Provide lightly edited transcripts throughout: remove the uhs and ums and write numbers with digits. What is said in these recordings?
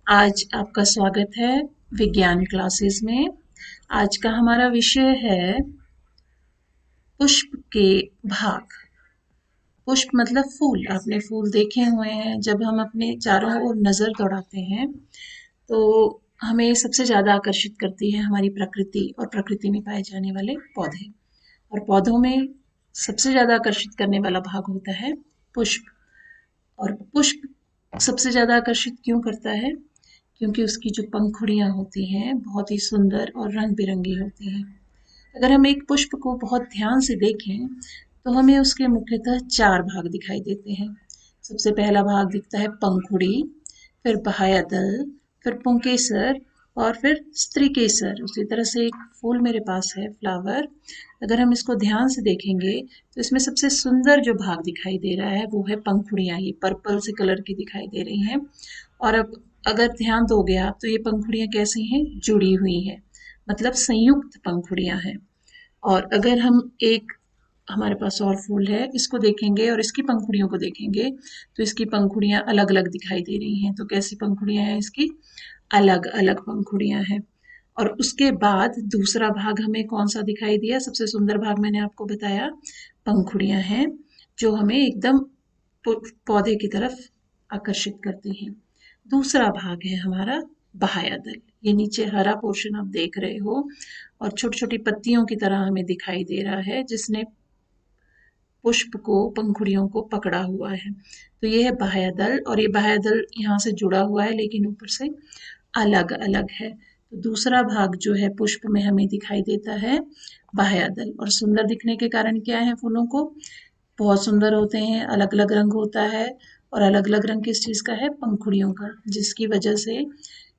आज आपका स्वागत है विज्ञान क्लासेस में। आज का हमारा विषय है पुष्प के भाग। पुष्प मतलब फूल। आपने फूल देखे हुए हैं। जब हम अपने चारों ओर नजर दौड़ाते हैं तो हमें सबसे ज्यादा आकर्षित करती है हमारी प्रकृति और प्रकृति में पाए जाने वाले पौधे। और पौधों में सबसे ज्यादा आकर्षित करने वाला भाग होता है पुष्प। और पुष्प सबसे ज्यादा आकर्षित क्यों करता है? क्योंकि उसकी जो पंखुड़ियाँ होती हैं बहुत ही सुंदर और रंग बिरंगी होती हैं। अगर हम एक पुष्प को बहुत ध्यान से देखें तो हमें उसके मुख्यतः 4 भाग दिखाई देते हैं। सबसे पहला भाग दिखता है पंखुड़ी, फिर बाह्यदल, फिर पुंकेसर और फिर स्त्रीकेसर। उसी तरह से एक फूल मेरे पास है, फ्लावर। अगर हम इसको ध्यान से देखेंगे तो इसमें सबसे सुंदर जो भाग दिखाई दे रहा है वो है पंखुड़ियाँ। ये पर्पल से कलर की दिखाई दे रही हैं। और अब अगर ध्यान दोगे आप तो ये पंखुड़ियाँ कैसी हैं? जुड़ी हुई हैं, मतलब संयुक्त पंखुड़ियाँ हैं। और अगर हम एक हमारे पास और फूल है, इसको देखेंगे और इसकी पंखुड़ियों को देखेंगे तो इसकी पंखुड़ियाँ अलग अलग दिखाई दे रही हैं। तो कैसी पंखुड़ियाँ हैं इसकी? अलग अलग पंखुड़ियाँ हैं। और उसके बाद दूसरा भाग हमें कौन सा दिखाई दिया? सबसे सुंदर भाग मैंने आपको बताया, पंखुड़ियाँ हैं जो हमें एकदम पौधे की तरफ आकर्षित करती हैं। दूसरा भाग है हमारा बाह्यदल। ये नीचे हरा पोर्शन आप देख रहे हो और छोटी छोटी पत्तियों की तरह हमें दिखाई दे रहा है, जिसने पुष्प को, पंखुड़ियों को पकड़ा हुआ है। तो ये है बाह्यदल। और ये बाह्यदल यहाँ से जुड़ा हुआ है लेकिन ऊपर से अलग अलग है। तो दूसरा भाग जो है पुष्प में हमें दिखाई देता है बाह्यदल। और सुंदर दिखने के कारण क्या है फूलों को? बहुत सुंदर होते हैं, अलग अलग रंग होता है। और अलग अलग रंग किस चीज का है? पंखुड़ियों का, जिसकी वजह से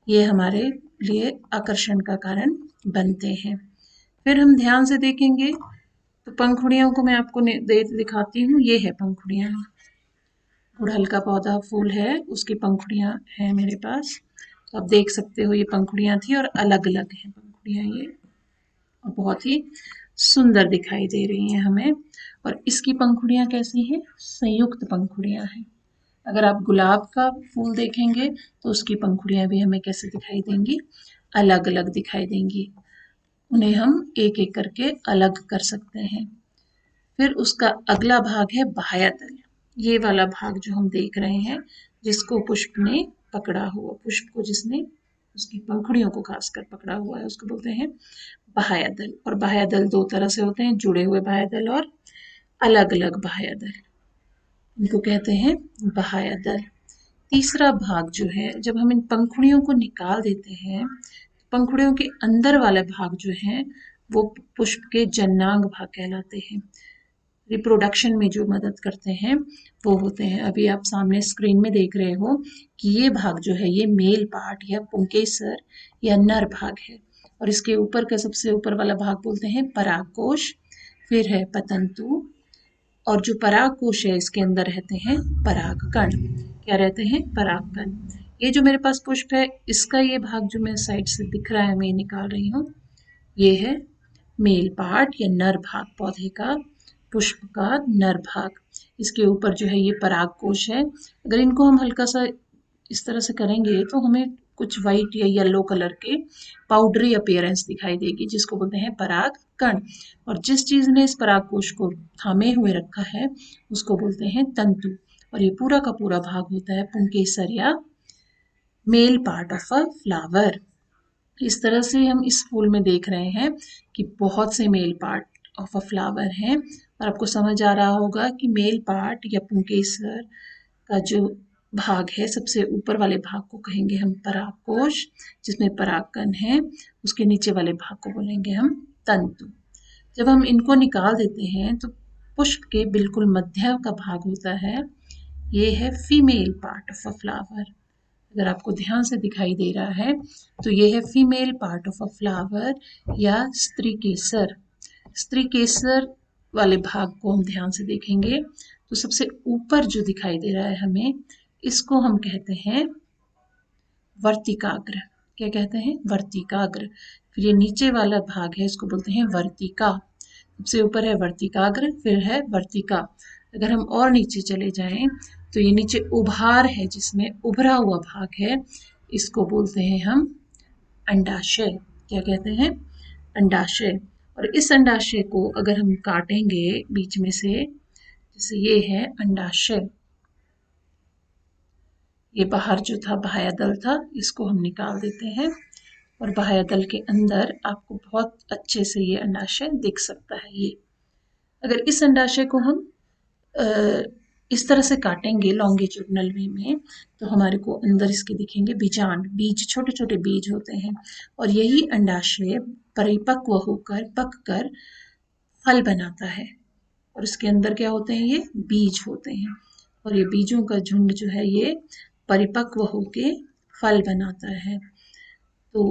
ये हमारे लिए आकर्षण का कारण बनते हैं। फिर हम ध्यान से देखेंगे तो पंखुड़ियों को मैं आपको दिखाती हूँ। ये है पंखुड़ियाँ। गुड़हल का पौधा फूल है, उसकी पंखुड़ियाँ हैं मेरे पास। तो आप देख सकते हो ये पंखुड़ियाँ थी और अलग अलग हैं पंखुड़ियाँ ये, और बहुत ही सुंदर दिखाई दे रही हैं हमें। और इसकी पंखुड़ियाँ कैसी हैं? संयुक्त पंखुड़ियाँ हैं। अगर आप गुलाब का फूल देखेंगे तो उसकी पंखुड़ियाँ भी हमें कैसे दिखाई देंगी? अलग अलग दिखाई देंगी। उन्हें हम एक एक करके अलग कर सकते हैं। फिर उसका अगला भाग है बाह्यदल। ये वाला भाग जो हम देख रहे हैं, जिसको पुष्प ने पकड़ा हुआ, पुष्प को जिसने उसकी पंखुड़ियों को खासकर पकड़ा हुआ है, उसको बोलते हैं बाह्यदल। और बाह्यदल दो तरह से होते हैं, जुड़े हुए बाह्यदल और अलग अलग बाह्यदल, इनको कहते हैं बाह्यदल। तीसरा भाग जो है, जब हम इन पंखुड़ियों को निकाल देते हैं, पंखुड़ियों के अंदर वाला भाग जो है वो पुष्प के जन्नांग भाग कहलाते हैं। रिप्रोडक्शन में जो मदद करते हैं वो होते हैं। अभी आप सामने स्क्रीन में देख रहे हो कि ये भाग जो है ये मेल पार्ट या पुंकेसर या नर भाग है। और इसके ऊपर का सबसे ऊपर वाला भाग बोलते हैं परागकोश। फिर है पतंतु, और जो परागकोश है इसके अंदर रहते हैं परागकण। क्या रहते हैं? परागकण। ये जो मेरे पास पुष्प है, इसका ये भाग जो मैं साइड से दिख रहा है, मैं निकाल रही हूँ, ये है मेल पार्ट या नर भाग पौधे का, पुष्प का नर भाग। इसके ऊपर जो है ये परागकोश है। अगर इनको हम हल्का सा इस तरह से करेंगे तो हमें कुछ व्हाइट या येलो कलर के पाउडरी अपीयरेंस दिखाई देगी, जिसको बोलते हैं पराग कण। और जिस चीज ने इस परागकोश को थामे हुए रखा है उसको बोलते हैं तंतु। और ये पूरा का पूरा भाग होता है पुंकेसर या male part of a flower. इस तरह से हम इस फूल में देख रहे हैं कि बहुत से male part of a flower हैं। और आपको समझ आ रहा होगा कि मेल पार्ट या पुंकेसर का जो भाग है, सबसे ऊपर वाले भाग को कहेंगे हम परागकोश, जिसमें परागकण है। उसके नीचे वाले भाग को बोलेंगे हम तंतु। जब हम इनको निकाल देते हैं तो पुष्प के बिल्कुल मध्य का भाग होता है, ये है female part of a flower. अगर आपको ध्यान से दिखाई दे रहा है तो ये है female part of a flower या स्त्री केसर। स्त्री केसर वाले भाग को हम ध्यान से देखेंगे तो सबसे ऊपर जो दिखाई दे रहा है हमें, इसको हम कहते हैं वर्तिकाग्र। क्या कहते हैं? वर्तिकाग्र। फिर ये नीचे वाला भाग है, इसको बोलते हैं वर्तिका। सबसे ऊपर है वर्तिकाग्र, फिर है वर्तिका। अगर हम और नीचे चले जाएं तो ये नीचे उभार है, जिसमें उभरा हुआ भाग है, इसको बोलते हैं हम अंडाशय। क्या कहते हैं? अंडाशय। और इस अंडाशय को अगर हम काटेंगे बीच में से, जैसे ये है अंडाशय, ये बाहर जो था बाह्यदल था, इसको हम निकाल देते हैं और बाह्यदल के अंदर आपको बहुत अच्छे से ये अंडाशय दिख सकता है। ये अगर इस अंडाशय को हम इस तरह से काटेंगे लॉन्गिट्यूडनल वे में, तो हमारे को अंदर इसके दिखेंगे बीजांड, बीज, छोटे छोटे बीज होते हैं। और यही अंडाशय परिपक्व होकर पककर फल बनाता है और इसके अंदर क्या होते हैं? ये बीज होते हैं और ये बीजों का झुंड जो है ये परिपक्व होके फल बनाता है। तो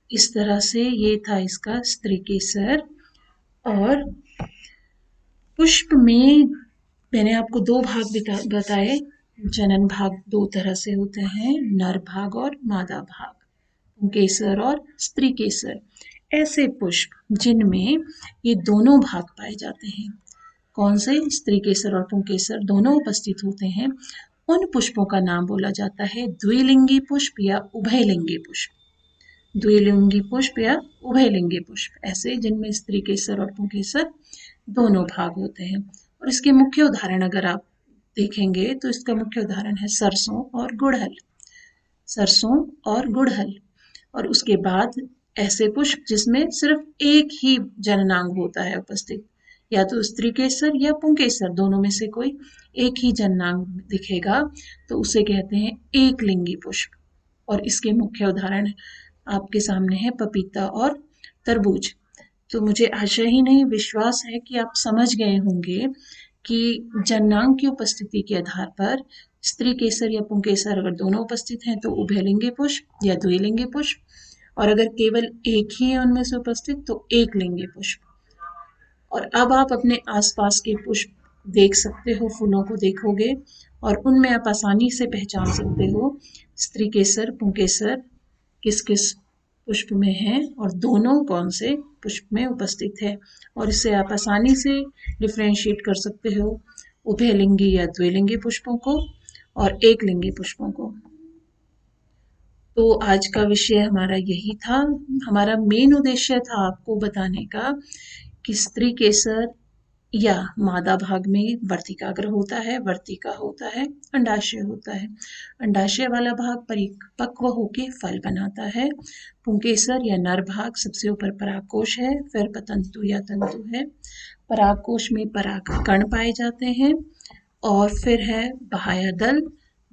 इस तरह से ये था इसका स्त्रीकेसर। और पुष्प में मैंने आपको दो भाग बताए। जनन भाग दो तरह से होते हैं, नर भाग और मादा भाग, पुंकेसर और स्त्रीकेसर। ऐसे पुष्प जिनमें ये दोनों भाग पाए जाते हैं, कौन से? स्त्रीकेसर और पुंकेसर दोनों उपस्थित होते हैं, उन पुष्पों का नाम बोला जाता है द्विलिंगी पुष्प या उभयलिंगी पुष्प। द्विलिंगी पुष्प या उभयलिंगी पुष्प, ऐसे जिनमें स्त्रीकेसर और पुंकेसर दोनों भाग होते हैं। और इसके मुख्य उदाहरण अगर आप देखेंगे तो इसका मुख्य उदाहरण है सरसों और गुड़हल। सरसों और गुड़हल। और उसके बाद ऐसे पुष्प जिसमें सिर्फ एक ही जननांग होता है उपस्थित, या तो स्त्रीकेसर या पुंकेसर, दोनों में से कोई एक ही जननांग दिखेगा, तो उसे कहते हैं एक लिंगी पुष्प। और इसके मुख्य उदाहरण आपके सामने है पपीता और तरबूज। तो मुझे आशा ही नहीं, विश्वास है कि आप समझ गए होंगे कि जननांग की उपस्थिति के आधार पर स्त्रीकेसर या पुंकेसर अगर दोनों उपस्थित हैं तो उभयलिंगी पुष्प या द्विलिंगी पुष्प, और अगर केवल एक ही है उनमें से उपस्थित तो एक लिंगी पुष्प। और अब आप अपने आसपास के पुष्प देख सकते हो, फूलों को देखोगे और उनमें आप आसानी से पहचान सकते हो स्त्रीकेसर पुंकेसर किस किस पुष्प में है और दोनों कौन से पुष्प में उपस्थित है। और इससे आप आसानी से डिफ्रेंशिएट कर सकते हो उभयलिंगी या द्विलिंगी पुष्पों को और एक लिंगी पुष्पों को। तो आज का विषय हमारा यही था। हमारा मेन उद्देश्य था आपको बताने का कि स्त्रीकेसर या मादा भाग में वर्तिकाग्र होता है, वर्तिका होता है, अंडाशय होता है। अंडाशय वाला भाग परिपक्व होके फल बनाता है। पुंकेसर या नर भाग सबसे ऊपर परागकोश है, फिर पतंतु या तंतु है। परागकोश में पराग कण पाए जाते हैं और फिर है बाह्यदल।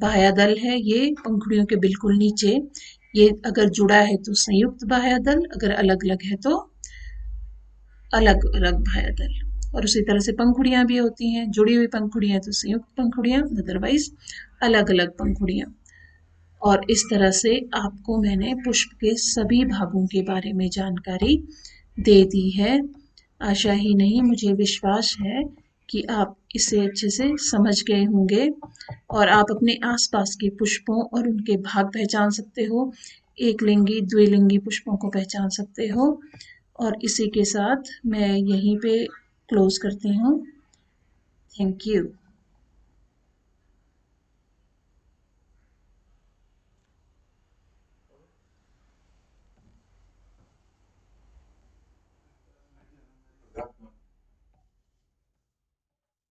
बाह्यदल है ये पंखुड़ियों के बिल्कुल नीचे। ये अगर जुड़ा है तो संयुक्त बाह्यदल, अगर अलग अलग है तो अलग अलग बाह्यदल। और उसी तरह से पंखुड़ियां भी होती हैं, जुड़ी हुई पंखुड़ियां तो संयुक्त पंखुड़ियां, अदरवाइज अलग अलग पंखुड़ियां। और इस तरह से आपको मैंने पुष्प के सभी भागों के बारे में जानकारी दे दी है। आशा ही नहीं, मुझे विश्वास है कि आप इसे अच्छे से समझ गए होंगे और आप अपने आसपास के पुष्पों और उनके भाग पहचान सकते हो, एक लिंगी द्विलिंगी पुष्पों को पहचान सकते हो। और इसी के साथ मैं यहीं पे क्लोज करती हूँ। Thank you.